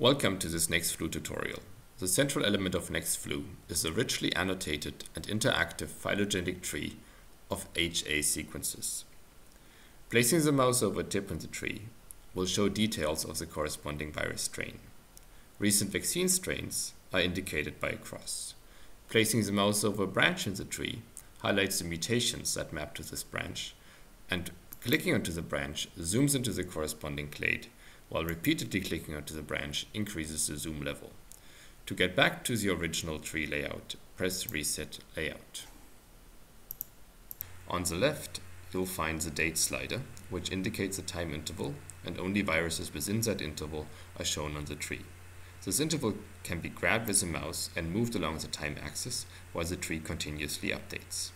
Welcome to this nextflu tutorial. The central element of nextflu is a richly annotated and interactive phylogenetic tree of HA sequences. Placing the mouse over a tip in the tree will show details of the corresponding virus strain. Recent vaccine strains are indicated by a cross. Placing the mouse over a branch in the tree highlights the mutations that map to this branch, and clicking onto the branch zooms into the corresponding clade, while repeatedly clicking onto the branch increases the zoom level. To get back to the original tree layout, press Reset Layout. On the left, you'll find the date slider, which indicates the time interval, and only viruses within that interval are shown on the tree. This interval can be grabbed with a mouse and moved along the time axis while the tree continuously updates.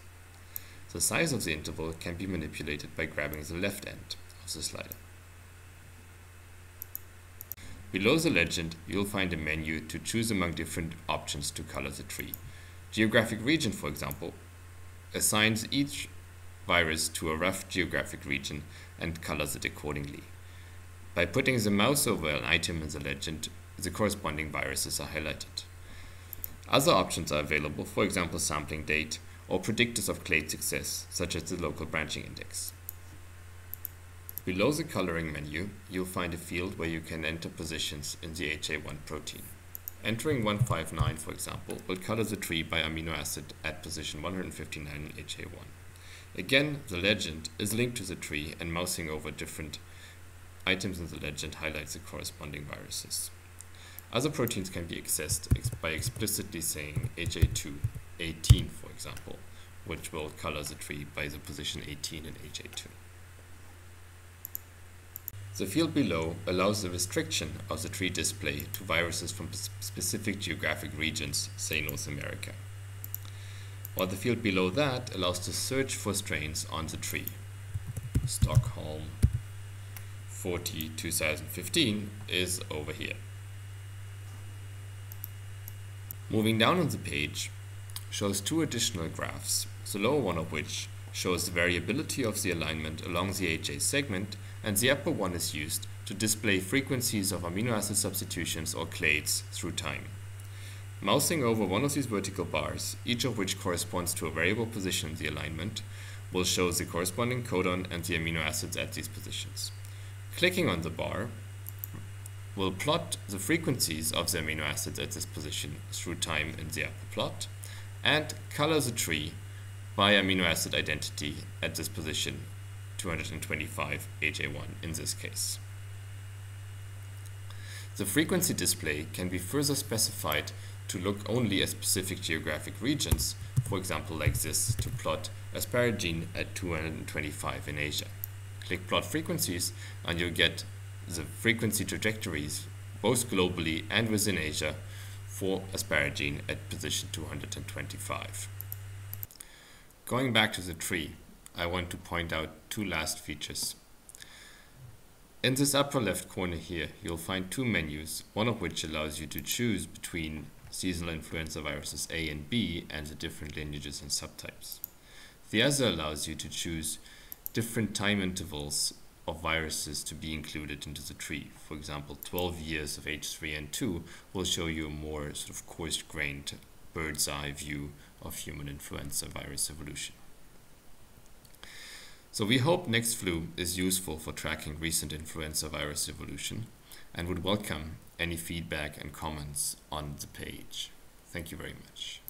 The size of the interval can be manipulated by grabbing the left end of the slider. Below the legend, you'll find a menu to choose among different options to color the tree. Geographic region, for example, assigns each virus to a rough geographic region and colors it accordingly. By putting the mouse over an item in the legend, the corresponding viruses are highlighted. Other options are available, for example sampling date or predictors of clade success, such as the local branching index. Below the coloring menu, you'll find a field where you can enter positions in the HA1 protein. Entering 159, for example, will color the tree by amino acid at position 159 in HA1. Again, the legend is linked to the tree, and mousing over different items in the legend highlights the corresponding viruses. Other proteins can be accessed by explicitly saying HA2 18, for example, which will color the tree by the position 18 in HA2. The field below allows the restriction of the tree display to viruses from specific geographic regions, say North America. While the field below that allows to search for strains on the tree. Stockholm 40 2015 is over here. Moving down on the page shows two additional graphs, the lower one of which shows the variability of the alignment along the HA segment, and the upper one is used to display frequencies of amino acid substitutions or clades through time. Mousing over one of these vertical bars, each of which corresponds to a variable position in the alignment, will show the corresponding codon and the amino acids at these positions. Clicking on the bar will plot the frequencies of the amino acids at this position through time in the upper plot, and color the tree by amino acid identity at this position 225 HA1 in this case. The frequency display can be further specified to look only at specific geographic regions, for example like this, to plot asparagine at 225 in Asia. Click Plot Frequencies and you'll get the frequency trajectories both globally and within Asia for asparagine at position 225. Going back to the tree, I want to point out two last features. In this upper left corner here, you'll find two menus, one of which allows you to choose between seasonal influenza viruses A and B and the different lineages and subtypes. The other allows you to choose different time intervals of viruses to be included into the tree. For example, 12 years of H3N2 will show you a more sort of coarse-grained bird's eye view of human influenza virus evolution. So we hope nextflu is useful for tracking recent influenza virus evolution and would welcome any feedback and comments on the page. Thank you very much.